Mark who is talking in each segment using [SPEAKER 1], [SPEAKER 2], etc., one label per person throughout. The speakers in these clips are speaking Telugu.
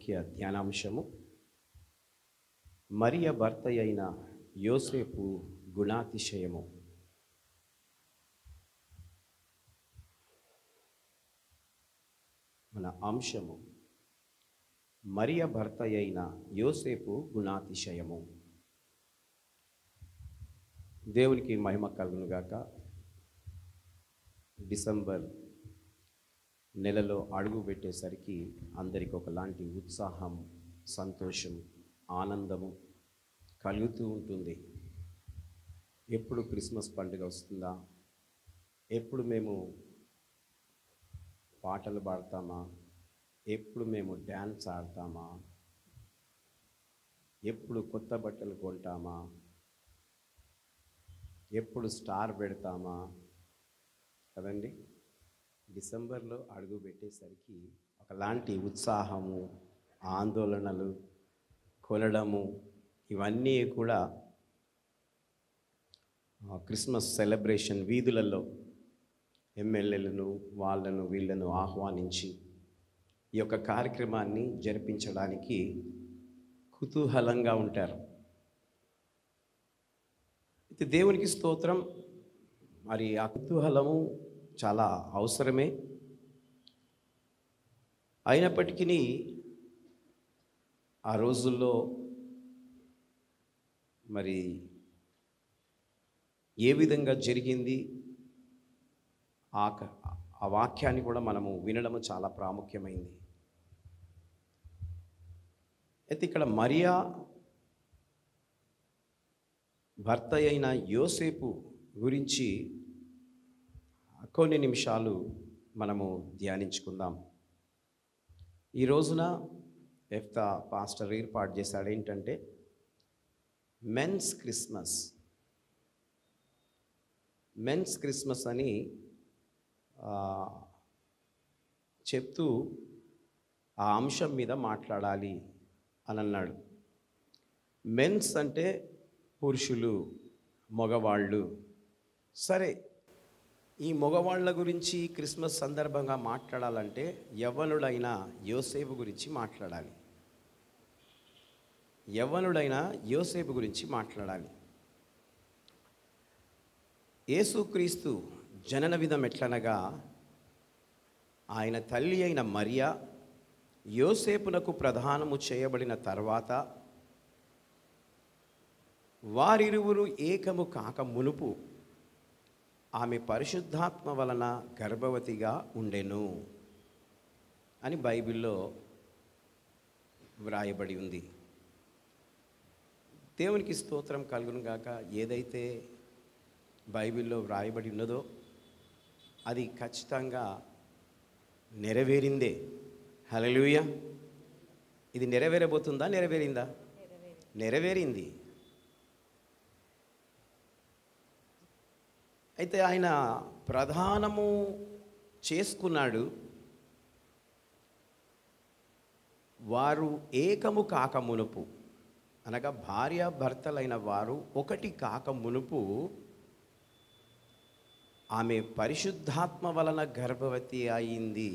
[SPEAKER 1] వాక్య ధ్యానాంశము మరియ భర్త అయిన యోసేపు గుణాతిశయము. మన అంశము మరియ భర్త అయిన యోసేపు గుణాతిశయము. దేవునికి మహిమ కలుగునుగాక. డిసెంబర్ నెలలో అడుగు పెట్టేసరికి అందరికి ఒకలాంటి ఉత్సాహం, సంతోషం, ఆనందము కలుగుతూ ఉంటుంది. ఎప్పుడు క్రిస్మస్ పండుగ వస్తుందా, ఎప్పుడు మేము పాటలు పాడతామా, ఎప్పుడు మేము డ్యాన్స్ ఆడతామా, ఎప్పుడు కొత్త బట్టలు కొంటామా, ఎప్పుడు స్టార్ పెడతామా కదండి. డిసెంబర్లో అడుగు పెట్టేసరికి ఒకలాంటి ఉత్సాహము, ఆందోళనలు, కొలడము, ఇవన్నీ కూడా క్రిస్మస్ సెలబ్రేషన్ వీధులలో ఎమ్మెల్యేలను వీళ్ళను ఆహ్వానించి ఈ యొక్క కార్యక్రమాన్ని జరిపించడానికి కుతూహలంగా ఉంటారు. అయితే దేవునికి స్తోత్రం. మరి ఆ కుతూహలము చాలా అవసరమే. అయినప్పటికీ ఆ రోజుల్లో మరి ఏ విధంగా జరిగింది ఆ వాక్యాన్ని కూడా మనము వినడము చాలా ప్రాముఖ్యమైంది. అయితే ఇక్కడ మరియా భర్త అయిన యోసేపు గురించి కొన్ని నిమిషాలు మనము ధ్యానించుకుందాం. ఈ రోజున ఎఫ్తా పాస్టర్ ఏర్పాటు చేశాడు ఏంటంటే మెన్స్ క్రిస్మస్ అని చెప్తూ ఆ అంశం మీద మాట్లాడాలి అని అన్నాడు. మెన్స్ అంటే పురుషులు, మగవాళ్ళు. సరే, ఈ మగవాళ్ళ గురించి క్రిస్మస్ సందర్భంగా మాట్లాడాలంటే యవ్వనుడైన యోసేపు గురించి మాట్లాడాలి. యేసుక్రీస్తు జనన విధం ఎట్లనగా ఆయన తల్లి అయిన మరియా యోసేపునకు ప్రదానము చేయబడిన తర్వాత వారిరువురు ఏకము కాక మునుపు ఆమె పరిశుద్ధాత్మ వలన గర్భవతిగా ఉండెను అని బైబిల్లో వ్రాయబడి ఉంది. దేవునికి స్తోత్రం కలుగునుగాక. ఏదైతే బైబిల్లో వ్రాయబడి ఉన్నదో అది ఖచ్చితంగా నెరవేరిందే. హల్లెలూయా. ఇది నెరవేరబోతుందా? నెరవేరిందా? నెరవేరింది. అయితే ఆయన ప్రధానము చేసుకున్నాడు. వారు ఏకము కాక మునుపు, అనగా భార్యాభర్తలైన వారు ఒకటి కాక మునుపు ఆమె పరిశుద్ధాత్మ వలన గర్భవతి అయింది.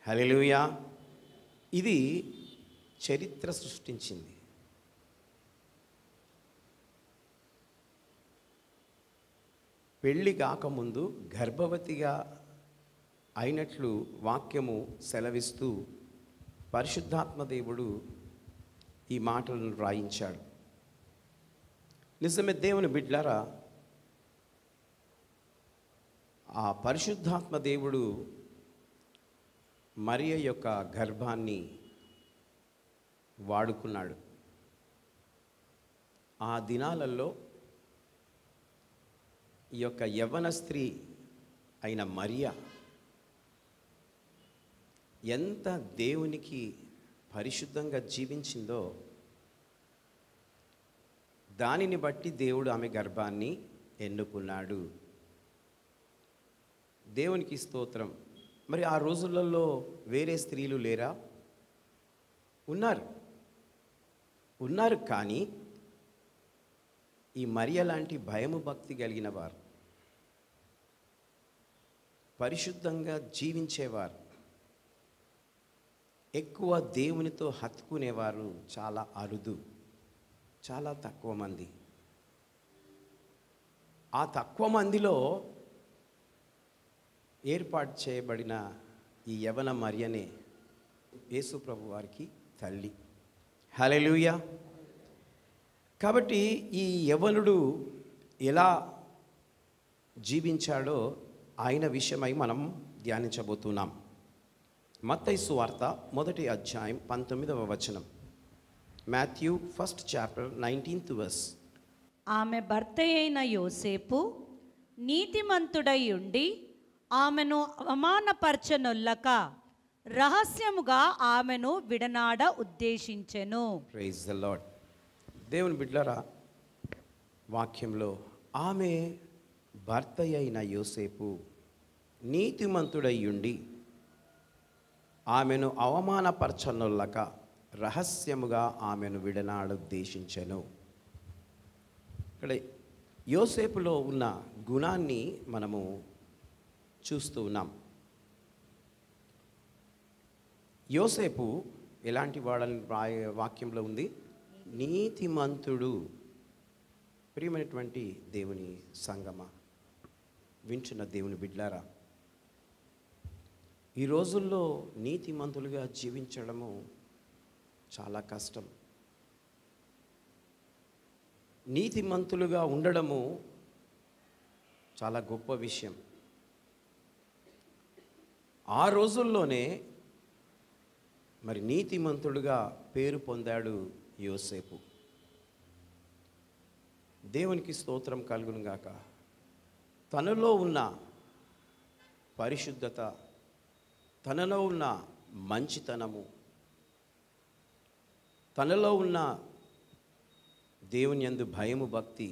[SPEAKER 1] హల్లెలూయా. ఇది చరిత్ర సృష్టించింది. పెళ్ళి కాకముందు గర్భవతిగా అయినట్లు వాక్యము సెలవిస్తూ పరిశుద్ధాత్మ దేవుడు ఈ మాటలను రాయించాడు. నిజమే దేవుని బిడ్డలారా, ఆ పరిశుద్ధాత్మ దేవుడు మరియ యొక్క గర్భాన్ని వాడుకున్నాడు. ఆ దినాలలో ఈ యొక్క యవ్వన స్త్రీ అయిన మరియ ఎంత దేవునికి పరిశుద్ధంగా జీవించిందో దానిని బట్టి దేవుడు ఆమె గర్భాన్ని ఎన్నుకున్నాడు. దేవునికి స్తోత్రం. మరి ఆ రోజులలో వేరే స్త్రీలు లేరా? ఉన్నారు. కానీ ఈ మరియ లాంటి భయము భక్తి కలిగిన వారు, పరిశుద్ధంగా జీవించేవారు, ఎక్కువ దేవునితో హత్తుకునేవారు చాలా అరుదు, చాలా తక్కువ మంది. ఆ తక్కువ మందిలో ఏర్పాటు చేయబడిన ఈ యవన మరియనే యేసు ప్రభు వారికి తల్లి. హల్లెలూయా. కాబట్టి ఈ యవనుడు ఎలా జీవించాడో ఆయన విషయమై మనం ధ్యానించబోతున్నాం. మత్తయి సువార్త 1వ అధ్యాయం 19వ వచనం. Matthew 1st chapter 19th verse.
[SPEAKER 2] ఆమె భర్త అయిన యోసేపు నీతిమంతుడై ఉండి ఆమెను అవమానపరచనొల్లక రహస్యముగా ఆమెను విడనాడ ఉద్దేశించెను.
[SPEAKER 1] Praise the Lord. దేవుని బిడ్డలారా, వాక్యంలో ఆమె భర్త అయిన యోసేపు నీతిమంతుడై ఉండి ఆమెను అవమానపరచనొల్లక రహస్యముగా ఆమెను విడనాడ ఉద్దేశించెను. ఇక్కడ యోసేపులో ఉన్న గుణాన్ని మనము చూస్తూ ఉన్నాం. యోసేపు ఎలాంటి వాడని వాక్యంలో ఉంది? నీతిమంతుడు. ప్రియమైనటువంటి దేవుని సంగమ, వింటున్న దేవుని బిడ్డలారా, ఈ రోజుల్లో నీతిమంతులుగా జీవించడము చాలా కష్టం. నీతిమంతులుగా ఉండడము చాలా గొప్ప విషయం. ఆ రోజుల్లోనే మరి నీతిమంతుడుగా పేరు పొందాడు యోసేపు. దేవునికి స్తోత్రం కలుగును గాక. తనలో ఉన్న పరిశుద్ధత, తనలో ఉన్న మంచితనము, తనలో ఉన్న దేవుని యందు భయము, భక్తి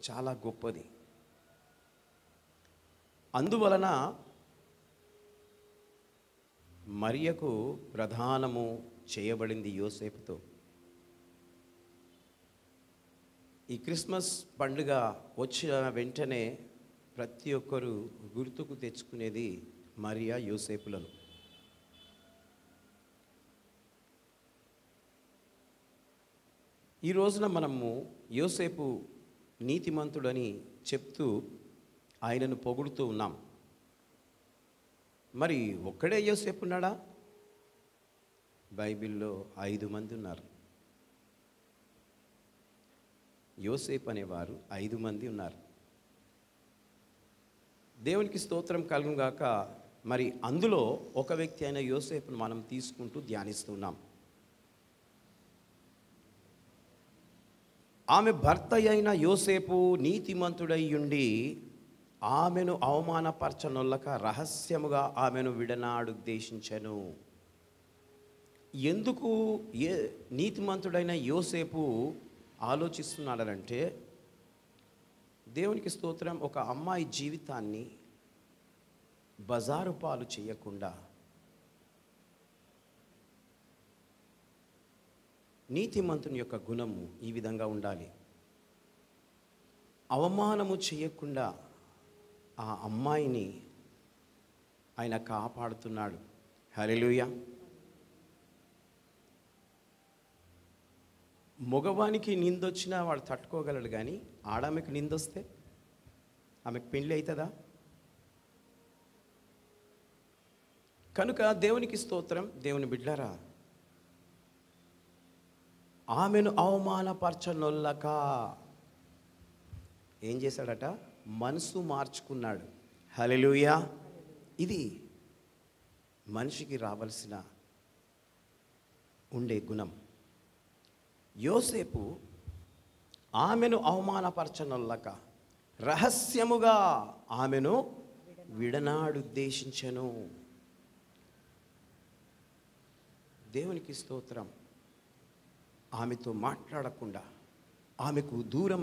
[SPEAKER 1] చాలా గొప్పది. అందువలన మరియకు ప్రధానము చేయబడింది యోసేపుతో. ఈ క్రిస్మస్ పండుగ వచ్చిన వెంటనే ప్రతి ఒక్కరూ గుర్తుకు తెచ్చుకునేది మరియా యోసేపులను. ఈ రోజున మనము యోసేపు నీతిమంతుడని చెప్తూ ఆయనను పొగుడుతూ ఉన్నాం. మరి ఒక్కడే యోసేపు ఉన్నాడా? బైబిల్లో 5 మంది ఉన్నారు. యోసేపు అనేవారు 5 మంది ఉన్నారు. దేవునికి స్తోత్రం కలుగును గాక. మరి అందులో ఒక వ్యక్తి అయిన యోసేపును మనం తీసుకుంటూ ధ్యానిస్తున్నాం. ఆమె భర్త అయిన యోసేపు నీతిమంతుడై ఉండి ఆమెను అవమానపరచనొల్లక రహస్యముగా ఆమెను విడనాడుద్దేశించెను. ఎందుకు నీతిమంతుడైన యోసేపు ఆలోచిస్తున్నాడంటే, దేవునికి స్తోత్రం, ఒక అమ్మాయి జీవితాన్ని బజారు పాలు చేయకుండా నీతిమంతుని యొక్క గుణము ఈ విధంగా ఉండాలి. అవమానము చేయకుండా ఆ అమ్మాయిని ఆయన కాపాడుతున్నాడు. హల్లెలూయా. మగవానికి నిందొచ్చినా వాడు తట్టుకోగలడు, కానీ ఆడామెకు నిందొస్తే ఆమెకు పెళ్ళి అవుతుందా? కనుక దేవునికి స్తోత్రం, దేవుని బిడ్డలారా, ఆమెను అవమానపరచనొల్లక ఏం చేశాడట? మనసు మార్చుకున్నాడు. హల్లెలూయా. ఇది మనిషికి రావాల్సిన ఉండే గుణం. యోసేపు ఆమెను అవమానపరచనొల్లక రహస్యముగా ఆమెను విడనాడుద్దేశించెను. దేవునికి స్తోత్రం. ఆమెతో మాట్లాడకుండా ఆమెకు దూరం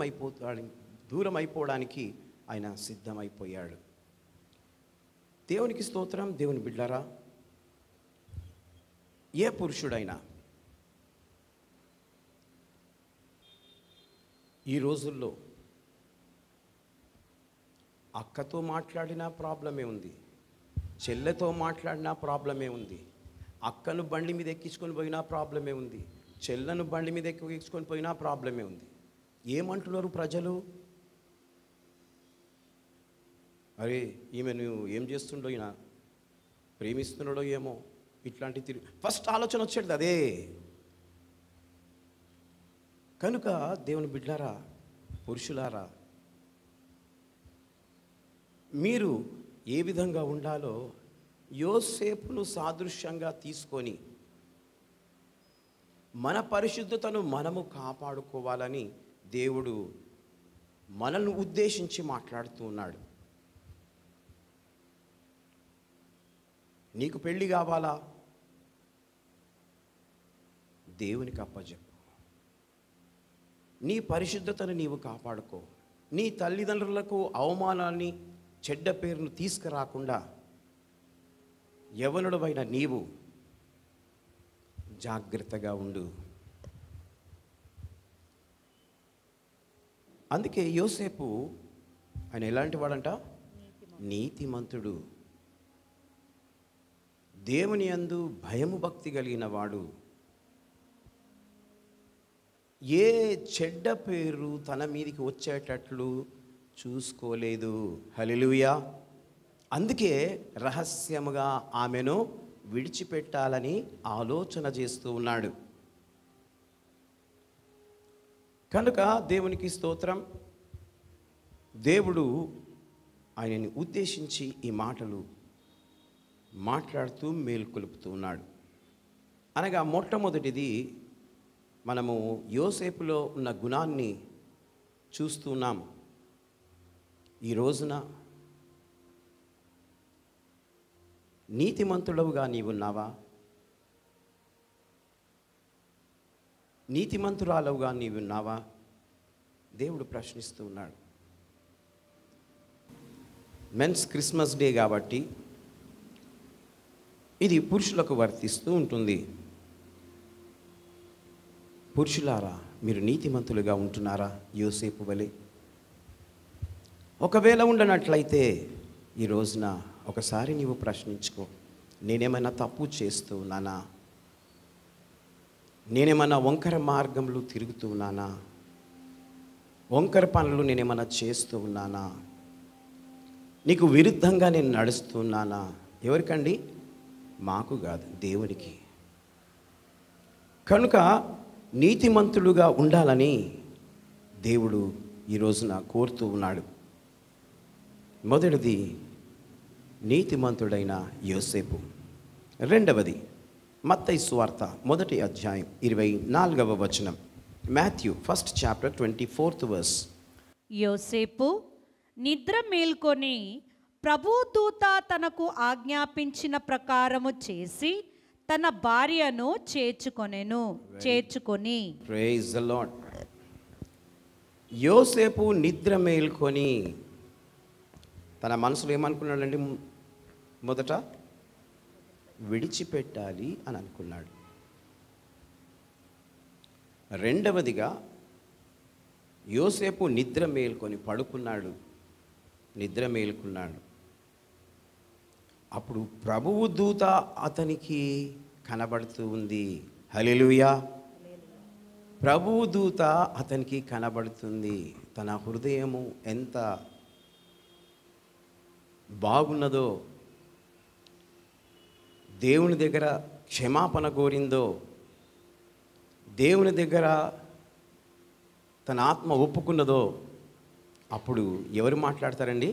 [SPEAKER 1] అయిపోవడానికి ఆయన సిద్ధమైపోయాడు. దేవునికి స్తోత్రం, దేవుని బిడ్డలారా, ఏ పురుషుడైనా ఈ రోజుల్లో అక్కతో మాట్లాడినా ప్రాబ్లమే ఉంది, చెల్లెతో మాట్లాడినా ప్రాబ్లమే ఉంది, అక్కను బండి మీద ఎక్కించుకొని పోయినా ప్రాబ్లమే ఉంది, చెల్లను బండి మీద ఎక్కించుకొని పోయినా ప్రాబ్లమే ఉంది. ఏమంటున్నారు ప్రజలు? అరే ఈమెను ఏం చేస్తుండో, ఈయన ప్రేమిస్తున్నాడో ఏమో, ఇట్లాంటి తిరిగి ఫస్ట్ ఆలోచన వచ్చేది అదే. కనుక దేవుని బిడ్డలారా, పురుషులారా, మీరు ఏ విధంగా ఉండాలో యోసేపును సాదృశ్యంగా తీసుకొని మన పరిశుద్ధతను మనము కాపాడుకోవాలని దేవుడు మనల్ని ఉద్దేశించి మాట్లాడుతూ ఉన్నాడు. నీకు పెళ్ళి కావాలా? దేవునికి అప్పచెప్పు. నీ పరిశుద్ధతను నీవు కాపాడుకో. నీ తల్లిదండ్రులకు అవమానాన్ని, చెడ్డ పేరును తీసుకురాకుండా యవనుడవైన నీవు జాగ్రత్తగా ఉండు. అందుకే యోసేపు ఆయన ఎలాంటి వాడంట? నీతిమంతుడు, దేవుని యందు భయము భక్తి కలిగిన వాడు. ఏ చెడ్డ పేరు తన మీదికి వచ్చేటట్లు చూసుకోలేదు. హల్లెలూయా. అందుకే రహస్యముగా ఆమెను విడిచిపెట్టాలని ఆలోచన చేస్తూ ఉన్నాడు. కనుక దేవునికి స్తోత్రం. దేవుడు ఆయనని ఉద్దేశించి ఈ మాటలు మాట్లాడుతూ మేల్కొలుపుతూ ఉన్నాడు. అనగా మొట్టమొదటిది, మనము యోసేపులో ఉన్న గుణాన్ని చూస్తున్నాం. ఈ రోజున నీతిమంతుడవుగా నీవున్నావా? నీతిమంతురాలవుగా నీవున్నావా? దేవుడు ప్రశ్నిస్తూ ఉన్నాడు. మెన్స్ క్రిస్మస్ డే కాబట్టి ఇది పురుషులకు వర్తిస్తూ ఉంటుంది. పురుషులారా, మీరు నీతిమంతులుగా ఉంటున్నారా యోసేపు వలె? ఒకవేళ ఉండనట్లయితే ఈ రోజున ఒకసారి నీవు ప్రశ్నించుకో. నేనేమైనా తప్పు చేస్తూ ఉన్నానా? నేనేమైనా వంకర మార్గంలో తిరుగుతూ ఉన్నానా? వంకర పనులు నేనేమైనా చేస్తూ ఉన్నానా? నీకు విరుద్ధంగా నేను నడుస్తున్నానా? ఎవరికండి? మాకు కాదు, దేవునికి. కనుక నీతిమంతులుగా ఉండాలని దేవుడు ఈ రోజున కోరుతూ ఉన్నాడు. మొదటిది నీతిమంతుడైన యోసేపు. రెండవది మత్తయి సువార్త 1వ అధ్యాయం 24వ వచనం. Matthew 1st chapter 24th verse.
[SPEAKER 2] యోసేపు నిద్ర మేల్కొని ప్రభుదూత తనకు ఆజ్ఞాపించిన ప్రకారము చేసి తన భార్యను చేర్చుకొని.
[SPEAKER 1] Praise the Lord. యోసేపు నిద్ర మేల్కొని తన మనసులో ఏమనుకున్నాడండి? మొదట విడిచిపెట్టాలి అని అనుకున్నాడు. రెండవదిగా యోసేపు నిద్ర మేల్కొని పడుకున్నాడు. నిద్ర మేల్కున్నాడు. అప్పుడు ప్రభువు దూత అతనికి కనబడుతూ ఉంది. హల్లెలూయా. ప్రభువు దూత అతనికి కనబడుతుంది. తన హృదయము ఎంత బాగున్నదో, దేవుని దగ్గర క్షమాపణ కోరిందో, దేవుని దగ్గర తన ఆత్మ ఒప్పుకున్నదో, అప్పుడు ఎవరు మాట్లాడతారండి?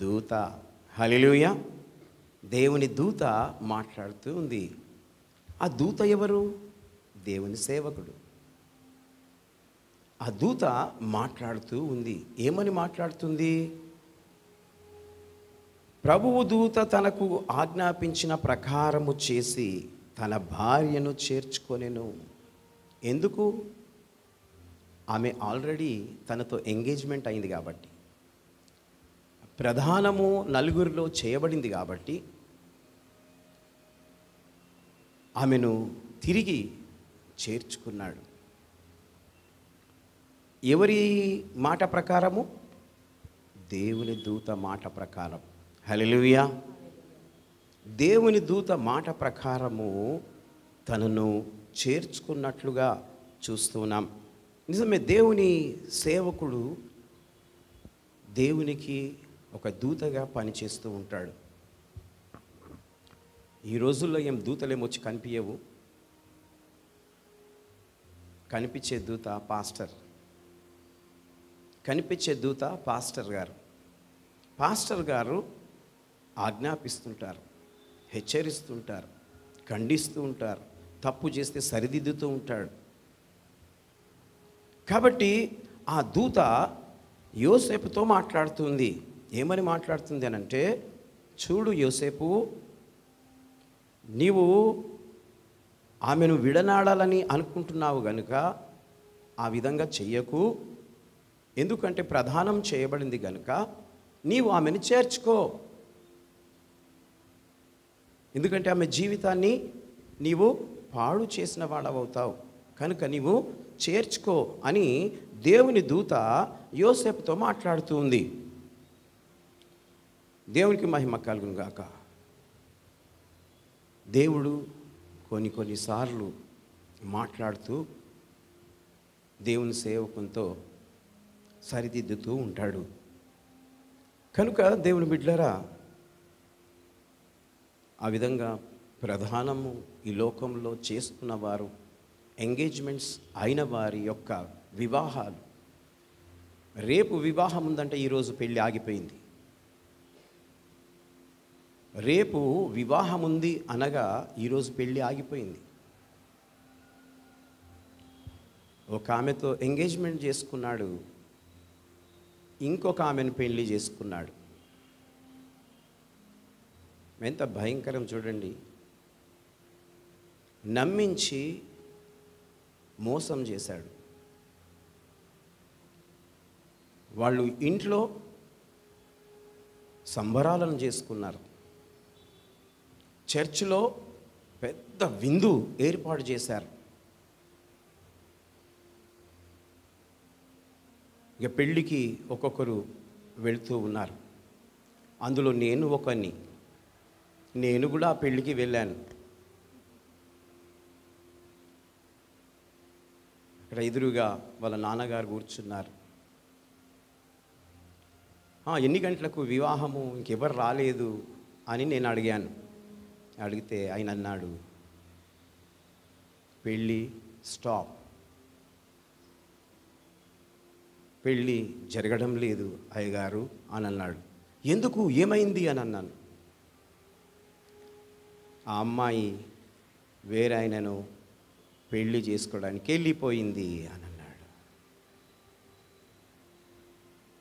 [SPEAKER 1] దూత. హల్లెలూయా. దేవుని దూత మాట్లాడుతూ ఉంది. ఆ దూత ఎవరు? దేవుని సేవకుడు. ఆ దూత మాట్లాడుతూ ఉంది. ఏమని మాట్లాడుతుంది? ప్రభువు దూత తనకు ఆజ్ఞాపించిన ప్రకారము చేసి తన భార్యను చేర్చుకొనెను. ఎందుకు? ఆమె ఆల్రెడీ తనతో ఎంగేజ్మెంట్ అయింది కాబట్టి, ప్రధానము నలుగురిలో చేయబడింది కాబట్టి, ఆమెను తిరిగి చేర్చుకున్నాడు. ఎవరి మాట ప్రకారము? దేవుని దూత మాట ప్రకారం. హల్లెలూయా. దేవుని దూత మాట ప్రకారము తనను చేర్చుకున్నట్లుగా చూస్తున్నాం. నిజమే, దేవుని సేవకుడు దేవునికి ఒక దూతగా పనిచేస్తూ ఉంటాడు. ఈ రోజుల్లో ఏం దూతలేమొచ్చి కనిపించవు. కనిపించే దూత పాస్టర్, కనిపించే దూత పాస్టర్ గారు. పాస్టర్ గారు ఆజ్ఞాపిస్తుంటారు, హెచ్చరిస్తుంటారు, ఖండిస్తూ ఉంటారు, తప్పు చేస్తే సరిదిద్దుతూ ఉంటాడు. కాబట్టి ఆ దూత యోసేపుతో మాట్లాడుతుంది. ఏమని మాట్లాడుతుంది అనంటే, చూడు యోసేపు, నీవు ఆమెను విడనాడాలని అనుకుంటున్నావు గనుక ఆ విధంగా చెయ్యకు. ఎందుకంటే ప్రదానం చేయబడింది గనుక నీవు ఆమెను చేర్చుకో. ఎందుకంటే ఆమె జీవితాన్ని నీవు పాడు చేసిన వాడవవుతావు కనుక నీవు చేర్చుకో అని దేవుని దూత యోసేపుతో మాట్లాడుతూ ఉంది. దేవునికి మహిమ కలుగును గాక. దేవుడు కొన్నిసార్లు మాట్లాడుతూ దేవుని సేవకునితో సరిదిద్దుతూ ఉంటాడు. కనుక దేవుని బిడ్డలారా, ఆ విధంగా ప్రధానము ఈ లోకంలో చేసుకున్న వారు, ఎంగేజ్మెంట్స్ అయిన వారి యొక్క వివాహాలు, రేపు వివాహం ఉందంటే ఈరోజు పెళ్ళి ఆగిపోయింది. రేపు వివాహం ఉంది అనగా ఈరోజు పెళ్ళి ఆగిపోయింది. ఒక ఆమెతో ఎంగేజ్మెంట్ చేసుకున్నాడు, ఇంకొక ఆమెను పెళ్ళి చేసుకున్నాడు. ఎంత భయంకరం చూడండి. నమ్మించి మోసం చేశాడు. వాళ్ళు ఇంట్లో సంబరాలను చేసుకున్నారు. చర్చిలో పెద్ద విందు ఏర్పాటు చేశారు. ఇక పెళ్ళికి ఒక్కొక్కరు వెళుతూ ఉన్నారు. అందులో నేను ఒకని, నేను కూడా ఆ పెళ్ళికి వెళ్ళాను. ఇక్కడ ఎదురుగా వాళ్ళ నాన్నగారు కూర్చున్నారు. ఎన్ని గంటలకు వివాహము, ఇంకెవరు రాలేదు అని నేను అడిగాను. అడిగితే ఆయన అన్నాడు, పెళ్ళి స్టాప్, పెళ్ళి జరగడం లేదు అయ్యగారు అని అన్నాడు. ఎందుకు, ఏమైంది అని అన్నాను. ఆ అమ్మాయి వేరే ఆయనను పెళ్ళి చేసుకోవడానికి వెళ్ళిపోయింది అని అన్నాడు.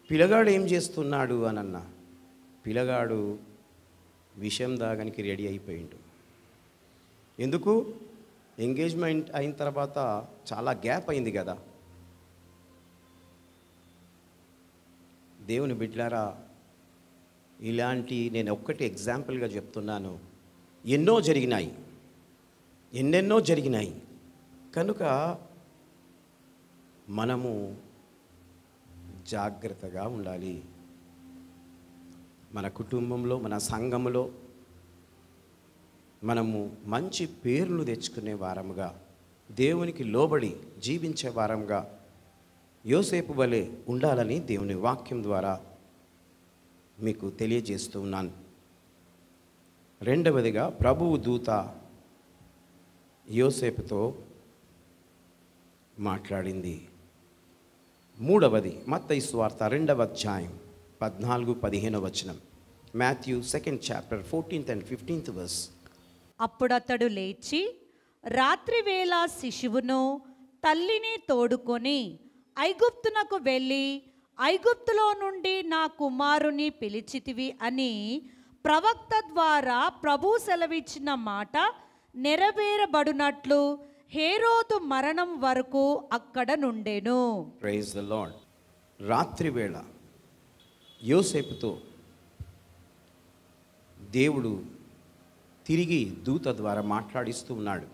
[SPEAKER 1] పిల్లగాడు ఏం చేస్తున్నాడు అని అన్నా. పిల్లగాడు విషం దాగానికి రెడీ అయిపోయిండు. ఎందుకు, ఎంగేజ్మెంట్ అయిన తర్వాత చాలా గ్యాప్ అయింది కదా. దేవుని బిడ్డలారా, ఇలాంటి నేను ఒక్కటి ఎగ్జాంపుల్గా చెప్తున్నాను. ఎన్నో జరిగినాయి, ఎన్నెన్నో జరిగినాయి. కనుక మనము జాగ్రత్తగా ఉండాలి. మన కుటుంబంలో, మన సంఘములో మనము మంచి పేర్లు తెచ్చుకునే వారముగా, దేవునికి లోబడి జీవించే వారముగా యోసేపు వలె ఉండాలని దేవుని వాక్యం ద్వారా మీకు తెలియజేస్తూ ఉన్నాను. రెండవదిగా, ప్రభువు దూత యోసేపుతో మాట్లాడింది. మూడవది, మత్తయి సువార్త 2వ అధ్యాయం 14-15 వచనం. Matthew 2nd chapter 14th and 15th verse.
[SPEAKER 2] అప్పుడతడు లేచి రాత్రివేళ శిశువును తల్లిని తోడుకొని ఐగుప్తునకు వెళ్ళి, ఐగుప్తులో నుండి నా కుమారుని పిలిచితివి అని ప్రవక్త ద్వారా ప్రభు సెలవిచ్చిన మాట నెరవేరబడినట్లు హేరోదు మరణం వరకు అక్కడ నుండెను.
[SPEAKER 1] Praise the lord. రాత్రివేళ యోసేపుతో దేవుడు తిరిగి దూత ద్వారా మాట్లాడిస్తూ ఉన్నాడు.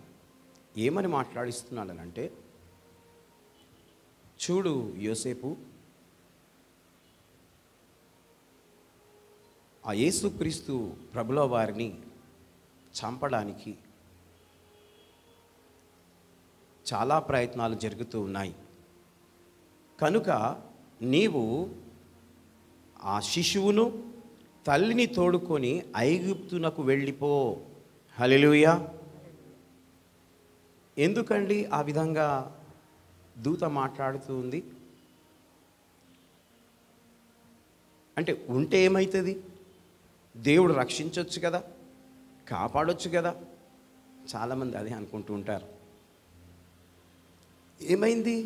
[SPEAKER 1] ఏమని మాట్లాడిస్తున్నాడనంటే, చూడు యోసేపు, ఆ యేసుక్రీస్తు ప్రభుల వారిని చంపడానికి చాలా ప్రయత్నాలు జరుగుతూ ఉన్నాయి. కనుక నీవు ఆ శిశువును తల్లిని తోడుకొని ఐగుప్తునకు వెళ్ళిపో. హల్లెలూయా. ఎందుకండి ఆ విధంగా దూత మాట్లాడుతూ ఉంది? అంటే ఉంటే ఏమవుతుంది? దేవుడు రక్షించవచ్చు కదా, కాపాడొచ్చు కదా. చాలామంది అదే అనుకుంటూ ఉంటారు. ఏమైంది,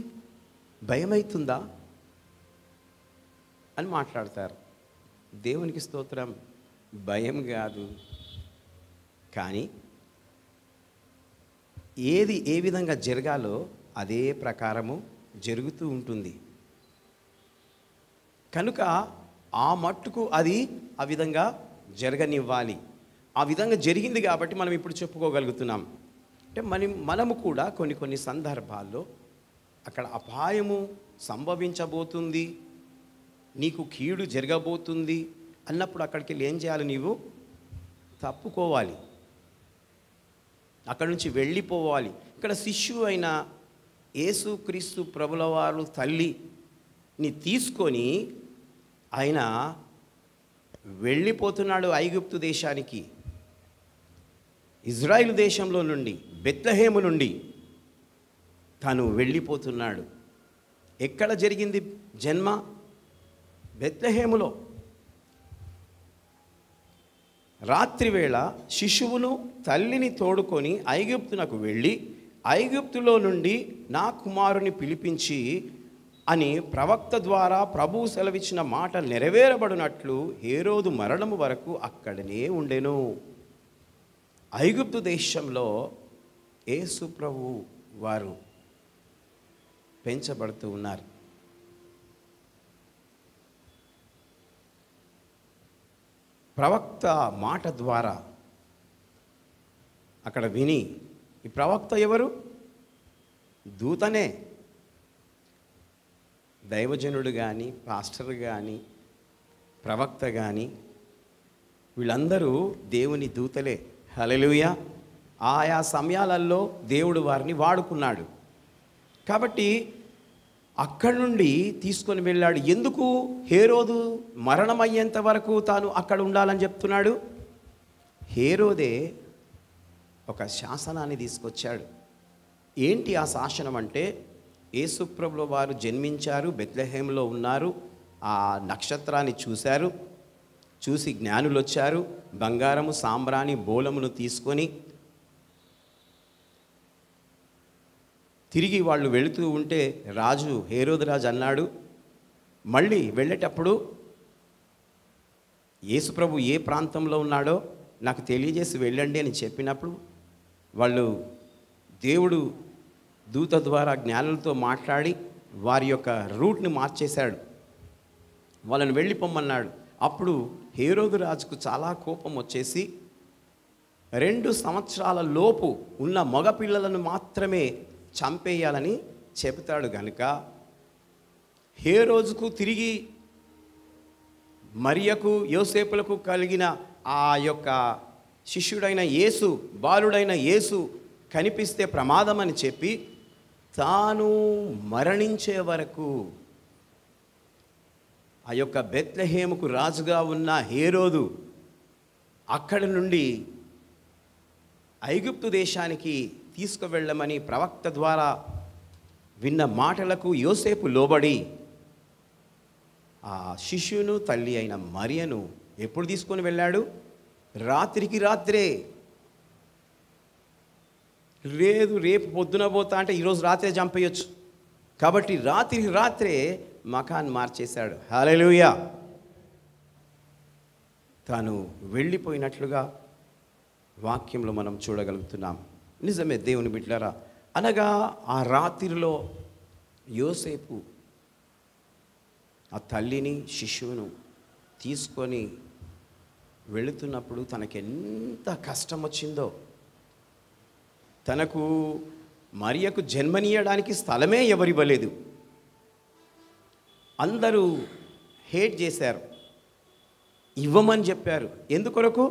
[SPEAKER 1] భయమవుతుందా అని మాట్లాడతారు. దేవునికి స్తోత్రం, భయం కాదు. కానీ ఏది ఏ విధంగా జరగాలో అదే ప్రకారము జరుగుతూ ఉంటుంది. కనుక ఆ మట్టుకు అది ఆ విధంగా జరగనివ్వాలి. ఆ విధంగా జరిగింది కాబట్టి మనం ఇప్పుడు చెప్పుకోగలుగుతున్నాం. అంటే మనము కూడా కొన్ని సందర్భాల్లో అక్కడ అపాయము సంభవించబోతుంది, నీకు కీడు జరగబోతుంది అన్నప్పుడు అక్కడికి వెళ్ళి ఏం చేయాలి? నీవు తప్పుకోవాలి, అక్కడి నుంచి వెళ్ళిపోవాలి. ఇక్కడ శిష్యువు అయిన యేసుక్రీస్తు ప్రభుల వారు తల్లిని తీసుకొని ఆయన వెళ్ళిపోతున్నాడు ఐగుప్తు దేశానికి. ఇజ్రాయిల్ దేశంలో నుండి, బెత్లెహేము నుండి తను వెళ్ళిపోతున్నాడు. ఎక్కడ జరిగింది జన్మ? బెత్లెహేములో. రాత్రివేళ శిశువును తల్లిని తోడుకొని ఐగుప్తునకు వెళ్ళి, ఐగుప్తులో నుండి నా కుమారుని పిలిపించి అని ప్రవక్త ద్వారా ప్రభువు సెలవిచ్చిన మాట నెరవేరబడినట్లు హేరోదు మరణము వరకు అక్కడనే ఉండెను. ఐగుప్తు దేశంలో యేసు ప్రభువు వారు పెంచబడుతూ ఉన్నారు. ప్రవక్త మాట ద్వారా అక్కడ విని, ఈ ప్రవక్త ఎవరు? దూతనే. దైవజనుడు కానీ, పాస్టర్ కానీ, ప్రవక్త కానీ వీళ్ళందరూ దేవుని దూతలే. హల్లెలూయా. ఆయా సమయాలలో దేవుడు వారిని వాడుకున్నాడు. కాబట్టి అక్కడి నుండి తీసుకొని వెళ్ళాడు. ఎందుకు? హేరోదు మరణమయ్యేంత వరకు తాను అక్కడ ఉండాలని చెప్తున్నాడు. హేరోదే ఒక శాసనాన్ని తీసుకొచ్చాడు. ఏంటి ఆ శాసనం అంటే, యేసుప్రభుల వారు జన్మించారు, బెత్లెహేములో ఉన్నారు, ఆ నక్షత్రాన్ని చూశారు, చూసి జ్ఞానులు వచ్చారు, బంగారము సాంబ్రాణి బోలమును తీసుకొని తిరిగి వాళ్ళు వెళుతూ ఉంటే హేరోదు రాజు అన్నాడు, మళ్ళీ వెళ్ళేటప్పుడు యేసుప్రభు ఏ ప్రాంతంలో ఉన్నాడో నాకు తెలియజేసి వెళ్ళండి అని చెప్పినప్పుడు వాళ్ళు దేవుడు దూత ద్వారా జ్ఞానులతో మాట్లాడి వారి యొక్క రూట్ని మార్చేశాడు, వాళ్ళని వెళ్ళిపోమన్నాడు. అప్పుడు హేరోదు రాజుకు చాలా కోపం వచ్చేసి 2 సంవత్సరాల లోపు ఉన్న మగపిల్లలను మాత్రమే చంపేయాలని చెబుతాడు. గనుక హేరోదుకు తిరిగి మరియకు యోసేపులకు కలిగిన ఆ యొక్క శిష్యుడైన యేసు, బాలుడైన యేసు కనిపిస్తే ప్రమాదం అని చెప్పి తాను మరణించే వరకు ఆ యొక్క బెత్లెహేముకు రాజుగా ఉన్న హేరోదు అక్కడి నుండి ఐగుప్తు దేశానికి తీసుకువెళ్ళమని ప్రవక్త ద్వారా విన్న మాటలకు యోసేపు లోబడి ఆ శిష్యును తల్లి అయిన మరియను ఎప్పుడు తీసుకొని వెళ్ళాడు? రాత్రికి రాత్రే. లేదు రేపు పొద్దున పోతా అంటే ఈరోజు రాత్రే చంపేయచ్చు. కాబట్టి రాత్రికి రాత్రే మకాన్ మార్చేశాడు. హల్లెలూయా. తాను వెళ్ళిపోయినట్లుగా వాక్యంలో మనం చూడగలుగుతున్నాం. నిజమే దేవుని బిడ్డలారా. అనగా ఆ రాత్రిలో యోసేపు ఆ తల్లిని శిశువును తీసుకొని వెళుతున్నప్పుడు తనకెంత కష్టం వచ్చిందో. తనకు మరియకు జన్మనీయడానికి స్థలమే ఎవరివ్వలేదు. అందరూ హేట్ చేశారు, ఇవ్వమని చెప్పారు. ఎందుకొరకు?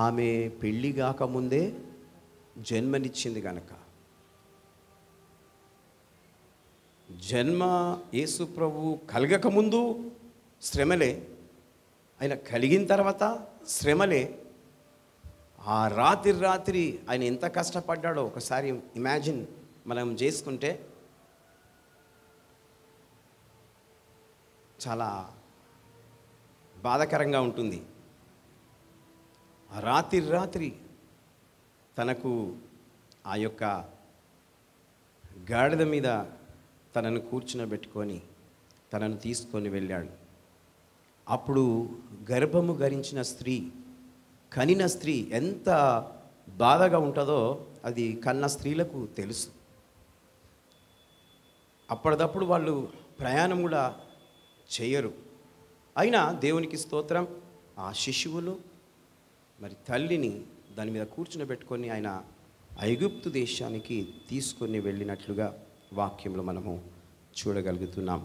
[SPEAKER 1] ఆమె పెళ్ళి కాకముందే జన్మనిచ్చింది కనుక, జన్మ యేసు ప్రభు కలగకముందు శ్రమలే, ఆయన కలిగిన తర్వాత శ్రమలే. ఆ రాత్రి ఆయన ఎంత కష్టపడ్డాడో ఒకసారి ఇమాజిన్ మనం చేసుకుంటే చాలా బాధాకరంగా ఉంటుంది. ఆ రాత్రి తనకు ఆ యొక్క గాడిద మీద తనను కూర్చునబెట్టుకొని తనను తీసుకొని వెళ్ళాడు. అప్పుడు గర్భము ధరించిన స్త్రీ, కనిన స్త్రీ ఎంత బాధగా ఉంటుందో అది కన్న స్త్రీలకు తెలుసు. అప్పటిదప్పుడు వాళ్ళు ప్రయాణం కూడా చేయరు. అయినా దేవునికి స్తోత్రం, ఆ శిశువులు మరి తల్లిని దాని మీద కూర్చునబెట్టుకొని ఆయన ఐగుప్తు దేశానికి తీసుకొని వెళ్ళినట్లుగా వాక్యంలో మనము చూడగలుగుతున్నాం.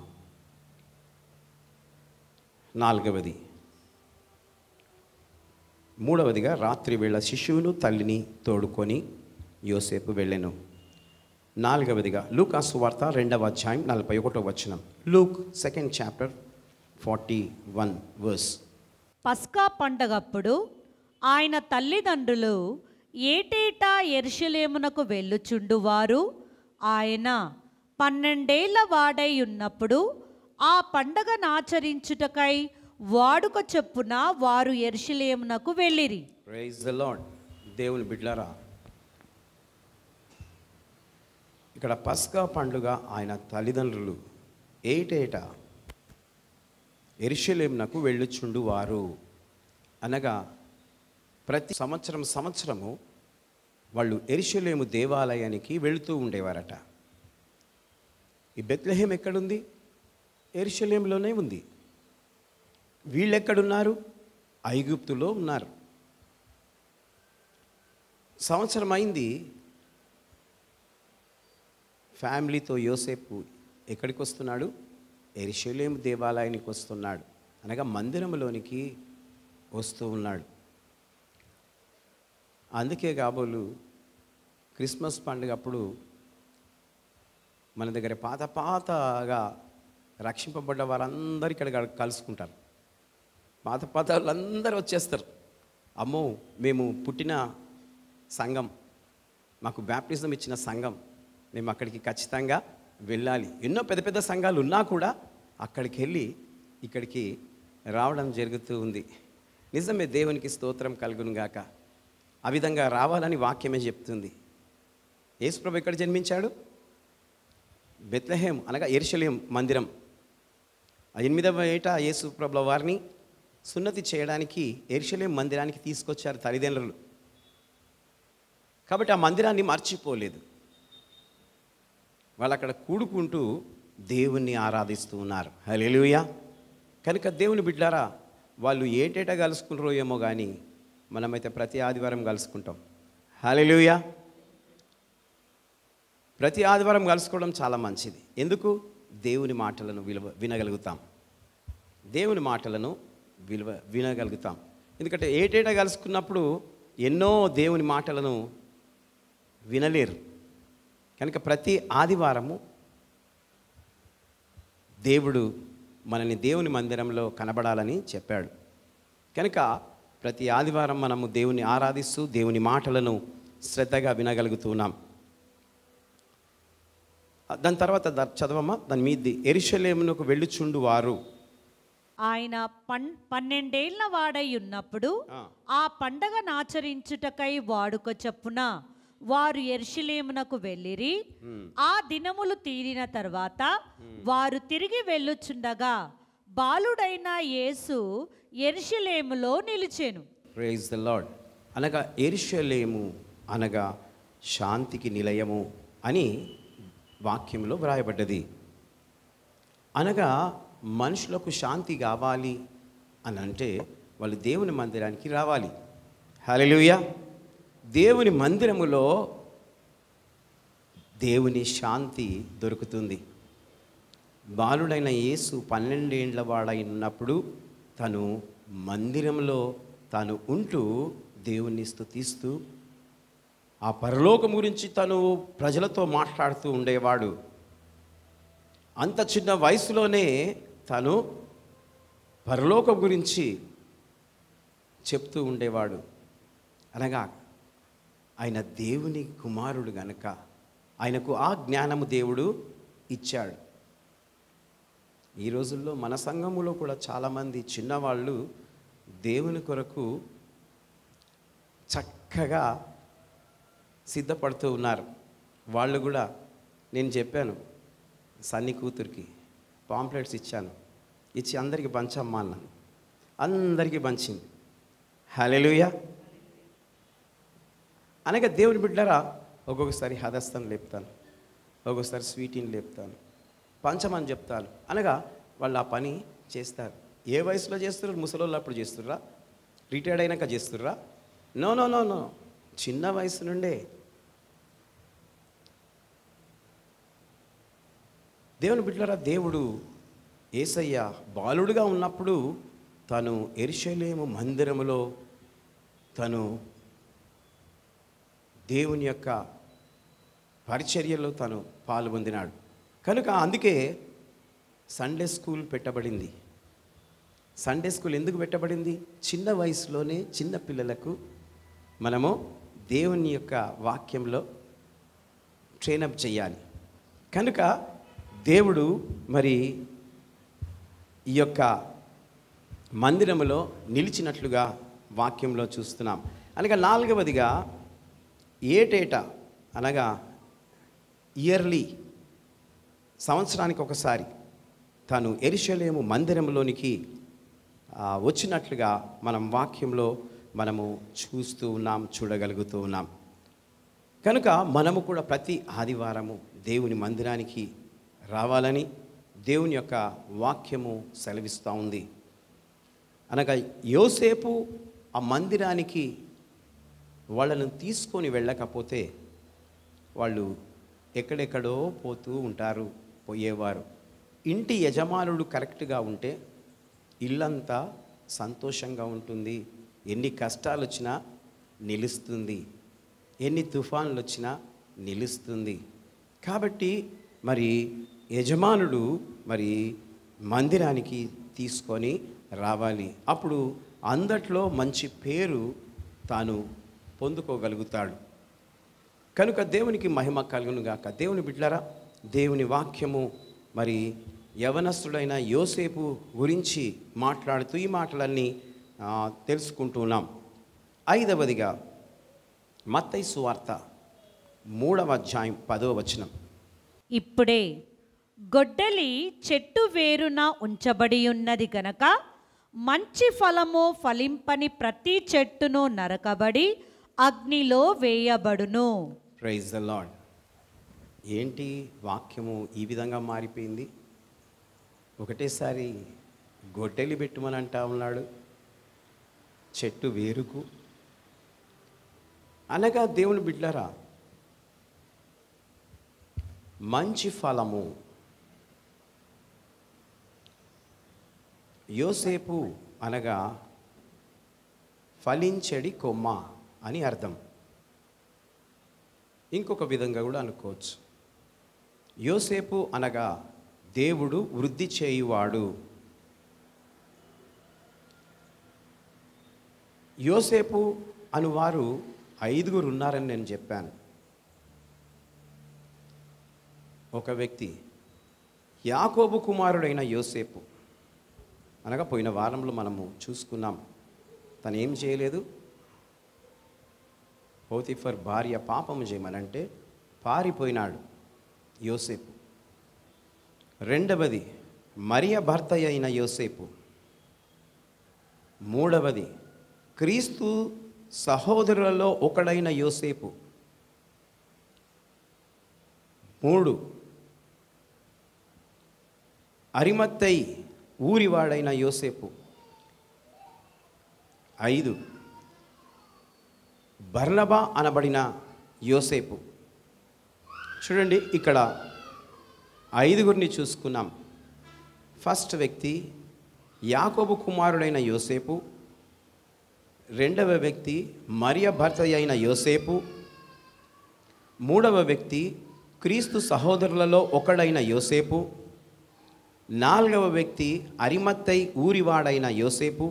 [SPEAKER 1] 4వది, 3వదిగా రాత్రి వేళ శిశువును తల్లిని తోడుకొని యోసేపు వెళ్ళెను. 4వదిగా లూకా సువార్త 2వ అధ్యాయం 41వ వచనం. Luke 2nd chapter 41 verse.
[SPEAKER 2] పస్కా పండగప్పుడు ఆయన తల్లిదండ్రులు ఏటేటా యెరూషలేమునకు వెళ్ళుచుండువారు. ఆయన 12 వాడై ఉన్నప్పుడు ఆ పండగనాచరించుటకై వాడుక చొప్పున వారు యెరూషలేమునకు వెళ్ళిరి.
[SPEAKER 1] Praise the Lord. దేవుని బిడ్డలారా, ఇక్కడ పస్కా పండుగ ఆయన తల్లిదండ్రులు ఏటేటా యెరూషలేమునకు వెళ్ళుచుండువారు అనగా ప్రతి సంవత్సరము వాళ్ళు యెరూషలేము దేవాలయానికి వెళుతూ ఉండేవారట. ఈ బెత్లెహేం ఎక్కడుంది? యెరూషలేములోనే ఉంది. వీళ్ళు ఎక్కడున్నారు? ఐగుప్తులో ఉన్నారు. సంవత్సరం అయింది, ఫ్యామిలీతో యోసేపు ఎక్కడికి వస్తున్నాడు? యెరూషలేము దేవాలయానికి వస్తున్నాడు, అనగా మందిరంలోనికి వస్తూ ఉన్నాడు. అందుకే కాబోలు క్రిస్మస్ పండుగ అప్పుడు మన దగ్గర పాతగా రక్షింపబడ్డ వారందరూ ఇక్కడ కలుసుకుంటారు. పాత వాళ్ళందరూ వచ్చేస్తారు. అమ్మో, మేము పుట్టిన సంఘం, మాకు బ్యాప్టిజం ఇచ్చిన సంఘం, మేము అక్కడికి ఖచ్చితంగా వెళ్ళాలి. ఎన్నో పెద్ద పెద్ద సంఘాలు ఉన్నా కూడా అక్కడికి వెళ్ళి ఇక్కడికి రావడం జరుగుతూ ఉంది. నిజమే, దేవునికి స్తోత్రం కలుగును గాక. ఆ విధంగా రావాలని వాక్యమే చెప్తుంది. యేసుప్రభు ఎక్కడ జన్మించాడు? బెత్లెహేం అనగా యెరూషలేం మందిరం. 8వ ఏట యేసుప్రభుల వారిని సున్నతి చేయడానికి యెరూషలేం మందిరానికి తీసుకొచ్చారు తల్లిదండ్రులు. కాబట్టి ఆ మందిరాన్ని మర్చిపోలేదు. వాళ్ళు అక్కడ కూడుకుంటూ దేవుణ్ణి ఆరాధిస్తూ ఉన్నారు. హల్లెలూయా. కనుక దేవుని బిడ్డలారా, వాళ్ళు ఏటేటా కలుసుకున్నారో ఏమో కానీ మనమైతే ప్రతి ఆదివారం కలుసుకుంటాం. హల్లెలూయా. ప్రతి ఆదివారం కలుసుకోవడం చాలా మంచిది. ఎందుకు? దేవుని మాటలను వినగలుగుతాం. దేవుని మాటలను వినగలుగుతాం. ఎందుకంటే ఏటేటా కలుసుకున్నప్పుడు ఎన్నో దేవుని మాటలను వినలేరు. కనుక ప్రతి ఆదివారము దేవుడు మనని దేవుని మందిరంలో కనబడాలని చెప్పాడు. కనుక ప్రతి ఆదివారం మనము దేవుని ఆరాధిస్తూ దేవుని మాటలను శ్రద్ధగా వినగలుగుతున్నాం. దాని తర్వాత చదవమ్మా, దాని మీది. యెరూషలేమునకు వెళ్ళుచుండువారు.
[SPEAKER 2] ఆయన 12 వాడై ఉన్నప్పుడు ఆ పండగనాచరించుటకై వాడుక చొప్పున వారు యెరూషలేమునకు వెళ్ళిరి. ఆ దినములు తీరిన తర్వాత వారు తిరిగి వెళ్ళుచుండగా బాలుడైన యేసు యెరూషలేములో నిలిచెను.
[SPEAKER 1] Praise the Lord. అనగా యెరూషలేము అనగా శాంతికి నిలయము అని వాక్యంలో వ్రాయబడ్డది. అనగా మనుషులకు శాంతి కావాలి అని అంటే వాళ్ళు దేవుని మందిరానికి రావాలి. హల్లెలూయా. దేవుని మందిరములో దేవుని శాంతి దొరుకుతుంది. బాలుడైన యేసు 12 ఏండ్ల వాడైనప్పుడు తను మందిరంలో తాను ఉంటూ దేవుణ్ణి స్తుతిస్తూ ఆ పరలోకం గురించి తను ప్రజలతో మాట్లాడుతూ ఉండేవాడు. అంత చిన్న వయసులోనే తను పరలోకం గురించి చెప్తూ ఉండేవాడు. అనగా ఆయన దేవుని కుమారుడు గనక ఆయనకు ఆ జ్ఞానము దేవుడు ఇచ్చాడు. ఈ రోజుల్లో మన సంఘములో కూడా చాలామంది చిన్నవాళ్ళు దేవుని కొరకు చక్కగా సిద్ధపడుతూ ఉన్నారు. వాళ్ళు కూడా, నేను చెప్పాను సన్ని కూతురికి పాంప్లెట్స్ ఇచ్చాను, ఇచ్చి అందరికీ పంచమ్మా అన్నాను. అందరికీ పంచింది. హల్లెలూయా. అనగా దేవుని బిడ్డలారా, ఒక్కొక్కసారి హదస్థం లేపుతాను, ఒక్కొక్కసారి స్వీటీని లేపుతాను, పంచమని చెప్తాను. అనగా వాళ్ళు ఆ పని చేస్తారు. ఏ వయసులో చేస్తున్నారు? ముసలోళ్ళు అప్పుడు చేస్తుర్రా? రిటైర్డ్ అయినాక చేస్తుర్రా? నో నో నో నో, చిన్న వయసు నుండే. దేవుని బిడ్డలారా, దేవుడు యేసయ్య బాలుడుగా ఉన్నప్పుడు తను యెరూషలేము మందిరములో తను దేవుని యొక్క పరిచర్యలో తను పాల్గొందినాడు కనుక అందుకే సండే స్కూల్ పెట్టబడింది. సండే స్కూల్ ఎందుకు పెట్టబడింది? చిన్న వయసులోనే చిన్న పిల్లలకు మనము దేవుని యొక్క వాక్యంలో ట్రైనప్ చేయాలి. కనుక దేవుడు మరి ఈ యొక్క మందిరములో నిలిచినట్లుగా వాక్యంలో చూస్తున్నాం. అనగా 4వదిగా ఏటేటా అనగా ఇయర్లీ సంవత్సరానికి ఒకసారి తను యెరూషలేము మందిరంలోనికి వచ్చినట్లుగా మనం వాక్యంలో మనము చూస్తూ ఉన్నాం, చూడగలుగుతూ ఉన్నాం. కనుక మనము కూడా ప్రతి ఆదివారము దేవుని మందిరానికి రావాలని దేవుని యొక్క వాక్యము సెలవిస్తూ ఉంది. అనగా యోసేపు ఆ మందిరానికి వాళ్ళను తీసుకొని వెళ్ళకపోతే వాళ్ళు ఎక్కడెక్కడో పోతూ ఉంటారు, పోయేవారు. ఇంటి యజమానుడు కరెక్ట్గా ఉంటే ఇల్లంతా సంతోషంగా ఉంటుంది. ఎన్ని కష్టాలు వచ్చినా నిలుస్తుంది, ఎన్ని తుఫాన్లు వచ్చినా నిలుస్తుంది. కాబట్టి మరి యజమానుడు మరి మందిరానికి తీసుకొని రావాలి. అప్పుడు అందట్లో మంచి పేరు తాను పొందుకోగలుగుతాడు. కనుక దేవునికి మహిమ కలుగునుగాక. దేవుని బిడ్డలారా, దేవుని వాక్యము మరి యవనస్తుడైన యోసేపు గురించి మాట్లాడుతూ ఈ మాటలన్నీ తెలుసుకుంటున్నాం. 5వదిగా మత్తయి సువార్త 3వ అధ్యాయం 10వ వచనం.
[SPEAKER 2] ఇప్పుడే గొడ్డలి చెట్టు వేరున ఉంచబడి ఉన్నది గనక మంచి ఫలము ఫలింపని ప్రతి చెట్టును నరకబడి అగ్నిలో వేయబడును.
[SPEAKER 1] Praise the lord. ఏంటి వాక్యము ఈ విధంగా మారిపోయింది? ఒకటేసారి గొడ్డలి పెట్టుమని అంటా ఉన్నాడు, చెట్టు వేరుకు. అనగా దేవుని బిడ్డలారా, మంచి ఫలము. యోసేపు అనగా ఫలించడి కొమ్మ అని అర్థం. ఇంకొక విధంగా కూడా అనుకోవచ్చు. యోసేపు అనగా దేవుడు వృద్ధి చేయువాడు. యోసేపు అనువారు 5 ఉన్నారని నేను చెప్పాను. ఒక వ్యక్తి యాకోబు కుమారుడైన యోసేపు అనగా పోయిన వారంలో మనము చూసుకున్నాం. తను ఏం చేయలేదు, పోతిఫర్ భార్య పాపము చేయమనంటే పారిపోయినాడు యోసేపు. 2వది మరియ భర్త అయిన యోసేపు. 3వది క్రీస్తు సహోదరులలో ఒకడైన యోసేపు. 3 అరిమత్తయి ఊరివాడైన యోసేపు. 5 బర్నబా అనబడిన యోసేపు. చూడండి, ఇక్కడ 5 చూసుకున్నాం. ఫస్ట్ వ్యక్తి యాకోబు కుమారుడైన యోసేపు. రెండవ వ్యక్తి మరియ భర్త అయిన యోసేపు, మూడవ వ్యక్తి క్రీస్తు సహోదరులలో ఒకడైన యోసేపు, నాలుగవ వ్యక్తి అరిమత్తై ఊరివాడైన యోసేపు,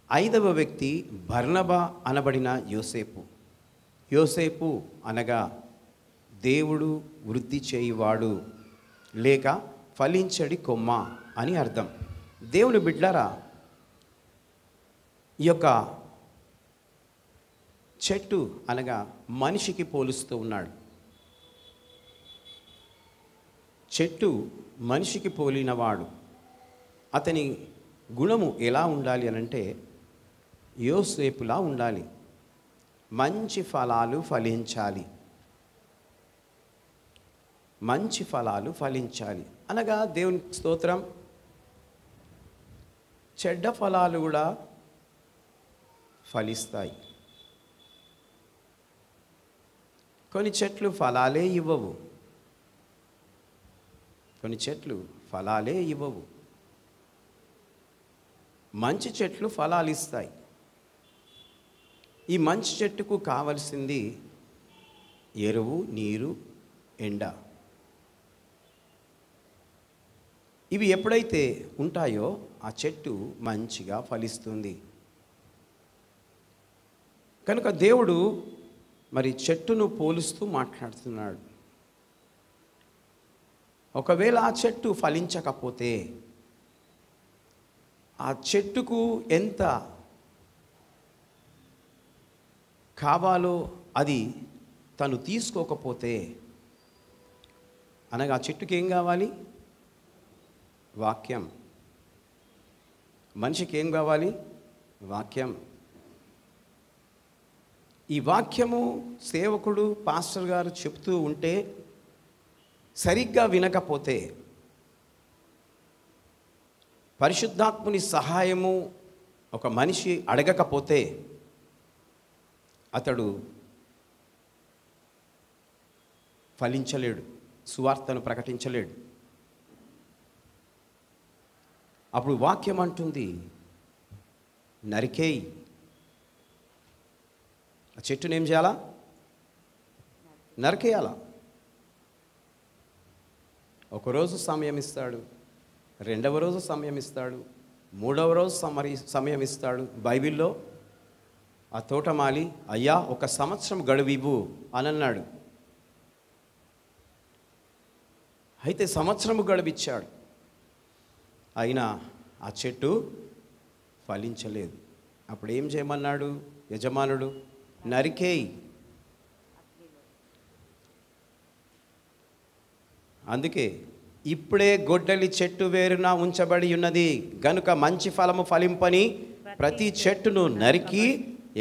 [SPEAKER 1] ఐదవ వ్యక్తి బర్నబా అనబడిన యోసేపు. యోసేపు అనగా దేవుడు వృద్ధి చేయువాడు లేక ఫలించడి కొమ్మ అని అర్థం. దేవుని బిడ్డలారా, ఈ యొక్క చెట్టు అనగా మనిషికి పోలుస్తూ ఉన్నాడు. చెట్టు మనిషికి పోలినవాడు. అతని గుణము ఎలా ఉండాలి అనంటే యోసేపులా ఉండాలి. మంచి ఫలాలు ఫలించాలి. మంచి ఫలాలు ఫలించాలి అనగా దేవుని స్తోత్రం, చెడ్డ ఫలాలు కూడా ఫలిస్తాయి. కొన్ని చెట్లు ఫలాలే ఇవ్వవు. కొన్ని చెట్లు ఫలాలే ఇవ్వవు. మంచి చెట్లు ఫలాలు ఇస్తాయి. ఈ మంచి చెట్టుకు కావలసింది ఎరువు, నీరు, ఎండ. ఇవి ఎప్పుడైతే ఉంటాయో ఆ చెట్టు మంచిగా ఫలిస్తుంది. కనుక దేవుడు మరి చెట్టును పోలుస్తూ మాట్లాడుతున్నాడు. ఒకవేళ ఆ చెట్టు ఫలించకపోతే, ఆ చెట్టుకు ఎంత కావాలో అది తను తీసుకోకపోతే, అనగా ఆ చెట్టుకి ఏం కావాలి? వాక్యం. మనిషికి ఏం కావాలి? వాక్యం. ఈ వాక్యము సేవకుడు, పాస్టర్ గారు చెప్తూ ఉంటే సరిగ్గా వినకపోతే, పరిశుద్ధాత్ముని సహాయము ఒక మనిషి అడగకపోతే అతడు ఫలించలేడు, సువార్తను ప్రకటించలేడు. అప్పుడు వాక్యం అంటుంది, నరికేయి. ఆ చెట్టును ఏం చేయాలా? నరికేయాలా. ఒకరోజు సమయం ఇస్తాడు, రెండవ రోజు సమయం ఇస్తాడు, మూడవ రోజు సమయం ఇస్తాడు. బైబిల్లో ఆ తోటమాలి, అయ్యా 1 సంవత్సరం గడువివ్వు అని అన్నాడు. అయితే సంవత్సరము గడువిచ్చాడు. అయినా ఆ చెట్టు ఫలించలేదు. అప్పుడు ఏం చేయమన్నాడు యజమానుడు? నరికేయి. అందుకే ఇప్పుడే గొడ్డలి చెట్టు వేరున ఉంచబడి ఉన్నది గనుక మంచి ఫలము ఫలింపని ప్రతి చెట్టును నరికి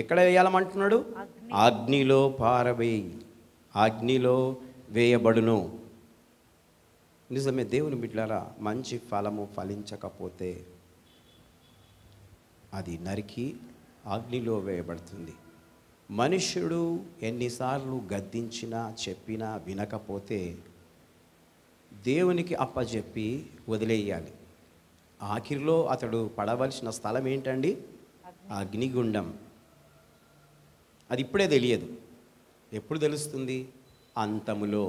[SPEAKER 1] ఎక్కడ వేయాలమంటున్నాడు? అగ్నిలో పారవేయి. అగ్నిలో వేయబడును. నిజమే దేవుని బిడ్డలారా, మంచి ఫలము ఫలించకపోతే అది నరికి అగ్నిలో వేయబడుతుంది. మనుష్యుడు ఎన్నిసార్లు గద్దించినా చెప్పినా వినకపోతే దేవునికి అప్పచెప్పి వదిలేయాలి. ఆఖరిలో అతడు పడవలసిన స్థలం ఏంటండి? అగ్నిగుండం. అది ఇప్పుడే తెలియదు. ఎప్పుడు తెలుస్తుంది? అంతములో.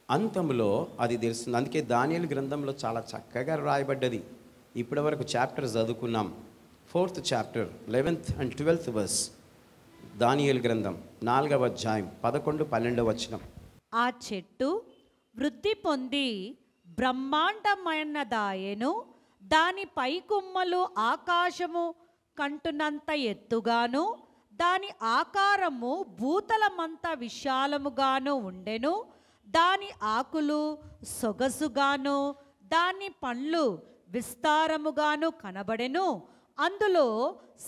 [SPEAKER 1] అంతములో అది తెలుస్తుంది. అందుకే దానియేలు గ్రంథంలో చాలా చక్కగా రాయబడ్డది. ఇప్పటి వరకు చాప్టర్ చదువుకున్నాం. 4th chapter 11th and 12th verse, దానియేలు గ్రంథం 4వ అధ్యాయం 11, 12 వచనం.
[SPEAKER 2] ఆ చెట్టు వృద్ధి పొంది బ్రహ్మాండమైనదాయెను. దాని పై కొమ్మలు ఆకాశము కంటునంత ఎత్తుగాను, దాని ఆకారము భూతలమంత విశాలముగాను ఉండెను. దాని ఆకులు సొగసుగాను, దాని పండ్లు విస్తారముగాను కనబడెను. అందులో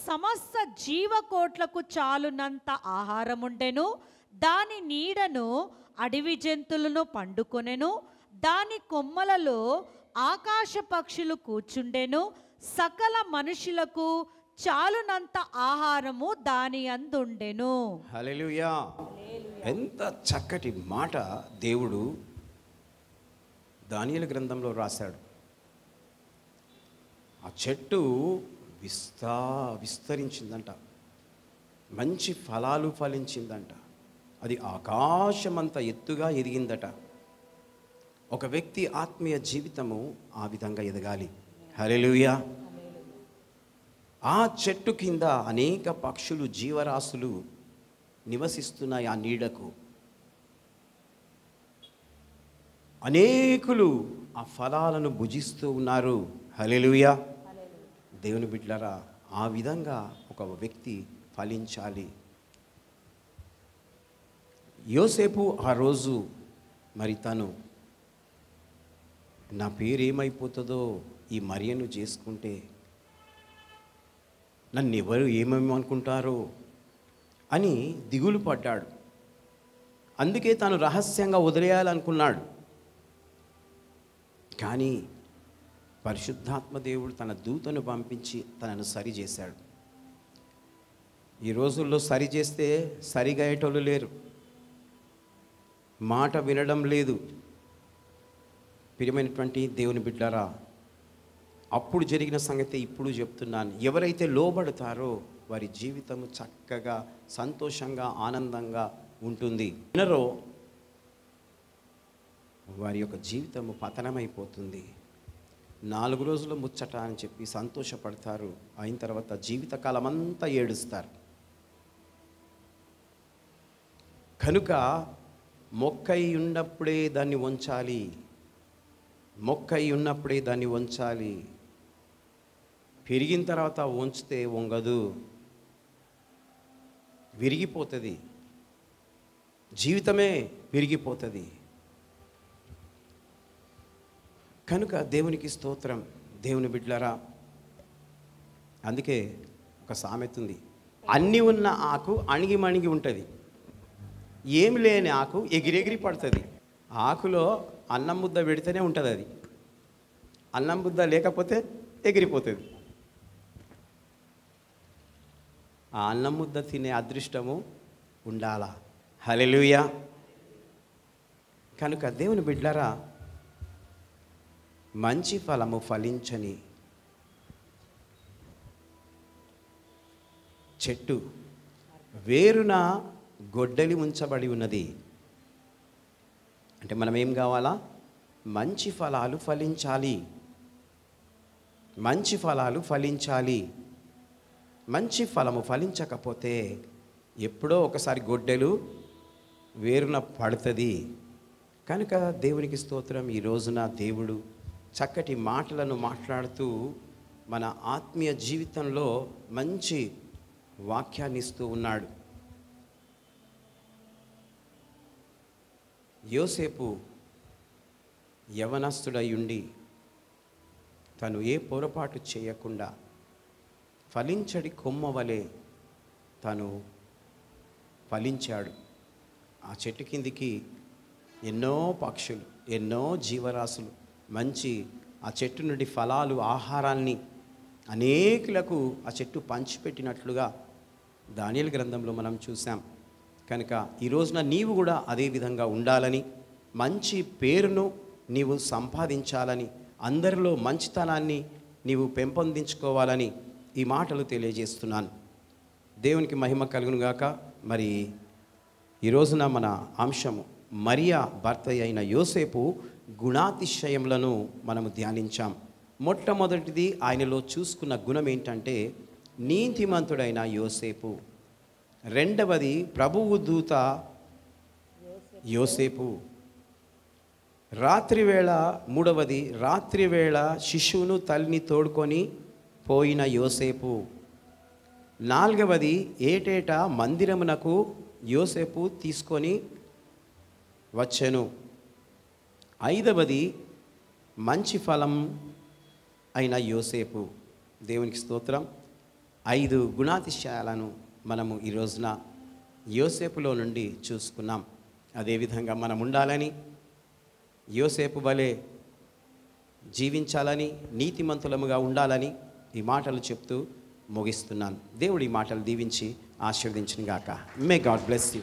[SPEAKER 2] సమస్త జీవకోట్లకు చాలునంత ఆహారముండెను. దాని నీడను అడవి జంతువులను పండుకొనెను. దాని కొమ్మలలో ఆకాశ పక్షులు కూర్చుండెను. సకల మనుషులకు చాలునంత ఆహారము దాని అందుండెను.
[SPEAKER 1] హల్లెలూయా. ఎంత చక్కటి మాట దేవుడు దానియేలు గ్రంథంలో రాశాడు. ఆ చెట్టు విస్తరించిందంట, మంచి ఫలాలు ఫలించిందంట, అది ఆకాశమంత ఎత్తుగా ఎదిగిందట. ఒక వ్యక్తి ఆత్మీయ జీవితము ఆ విధంగా ఎదగాలి. హల్లెలూయా. ఆ చెట్టు కింద అనేక పక్షులు, జీవరాశులు నివసిస్తున్నాయి. ఆ నీడకు అనేకులు ఆ ఫలాలను భుజిస్తూ ఉన్నారు. హల్లెలూయా. దేవుని బిడ్డలారా, ఆ విధంగా ఒక వ్యక్తి ఫలించాలి. యోసేపు ఆ రోజు మరి తను, నా పేరు ఏమైపోతుందో ఈ మరియను చేసుకుంటే, నన్ను ఎవరు ఏమేమి అనుకుంటారో అని దిగులు పడ్డాడు. అందుకే తాను రహస్యంగా వదిలేయాలనుకున్నాడు. కానీ పరిశుద్ధాత్మ దేవుడు తన దూతను పంపించి తనను సరిచేశాడు. ఈ రోజుల్లో సరి చేస్తే సరిగా అయ్యేటోళ్ళు లేరు, మాట వినడం లేదు. ప్రియమైనటువంటి దేవుని బిడ్డలారా, అప్పుడు జరిగిన సంగతి ఇప్పుడు చెప్తున్నాను. ఎవరైతే లోబడతారో వారి జీవితము చక్కగా, సంతోషంగా, ఆనందంగా ఉంటుంది. వినరో వారి యొక్క జీవితము పతనమైపోతుంది. 4 రోజులు ముచ్చట అని చెప్పి సంతోషపడతారు, అయిన తర్వాత జీవితకాలం అంతా ఏడుస్తారు. కనుక మొక్కై ఉన్నప్పుడే దాన్ని వంచాలి, మొక్కై ఉన్నప్పుడే దాన్ని వంచాలి. పెరిగిన తర్వాత వంచితే వంగదు, విరిగిపోతుంది, జీవితమే విరిగిపోతుంది. కనుక దేవునికి స్తోత్రం. దేవుని బిడ్డలారా, అందుకే ఒక సామెత ఉంది, అన్నీ ఉన్న ఆకు అణిగి మణిగి ఉంటుంది, ఏమి లేని ఆకు ఎగిరెగిరి పడుతుంది. ఆకులో అన్నం ముద్ద పెడితేనే ఉంటుంది, అది అన్నం ముద్ద లేకపోతే ఎగిరిపోతుంది. ఆ అన్నం ముద్ద తినే అదృష్టము ఉండాలా. హల్లెలూయా. కనుక దేవుని బిడ్డలారా, మంచి ఫలము ఫలించని చెట్టు వేరున గొడ్డలి ఉంచబడి ఉన్నది. అంటే మనం ఏం కావాలా? మంచి ఫలాలు ఫలించాలి, మంచి ఫలాలు ఫలించాలి. మంచి ఫలము ఫలించకపోతే ఎప్పుడో ఒకసారి గొడ్డలు వేరున పడుతుంది. కనుక దేవునికి స్తోత్రం. ఈ రోజున దేవుడు చక్కటి మాటలను మాట్లాడుతూ మన ఆత్మీయ జీవితంలో మంచి వాక్యాన్ని ఇస్తూ ఉన్నాడు. యోసేపు యవనస్తుడై ఉండి తను ఏ పొరపాటు చేయకుండా ఫలించడి కొమ్మ వలె తను ఫలించాడు. ఆ చెట్టు కిందికి ఎన్నో పక్షులు, ఎన్నో జీవరాశులు మంచి ఆ చెట్టు నుండి ఫలాలు, ఆహారాన్ని అనేకులకు ఆ చెట్టు పంచిపెట్టినట్లుగా దానియేలు గ్రంథంలో మనం చూసాం. కనుక ఈ రోజున నీవు కూడా అదే విధంగా ఉండాలని, మంచి పేరును నీవు సంపాదించాలని, అందరిలో మంచితనాన్ని నీవు పెంపొందించుకోవాలని ఈ మాటలు తెలియజేస్తున్నాను. దేవునికి మహిమ కలుగును గాక. మరి ఈ రోజున మన అంశము మరియా భర్త అయిన యోసేపు గుణాతిశయములను మనము ధ్యానించాం. మొట్టమొదటిది ఆయనలో చూసుకున్న గుణం ఏంటంటే నీతిమంతుడైన యోసేపు. రెండవది ప్రభువు దూత యోసేపు. రాత్రివేళ మూడవది రాత్రివేళ శిశువును తల్లిని తోడుకొని పోయిన యోసేపు. నాలుగవది ఏటేటా మందిరమునకు యోసేపు తీసుకొని వచ్చెను. ఐదవది మంచి ఫలం అయిన యోసేపు. దేవునికి స్తోత్రం. 5 గుణాతిశయాలను మనము ఈ రోజున యోసేపులో నుండి చూసుకున్నాం. అదేవిధంగా మనం ఉండాలని, యోసేపు వలె జీవించాలని, నీతిమంతులముగా ఉండాలని ఈ మాటలు చెప్తూ ముగిస్తున్నాను. దేవుడు ఈ మాటలు దీవించి ఆశీర్వదించును గాక. May God bless you.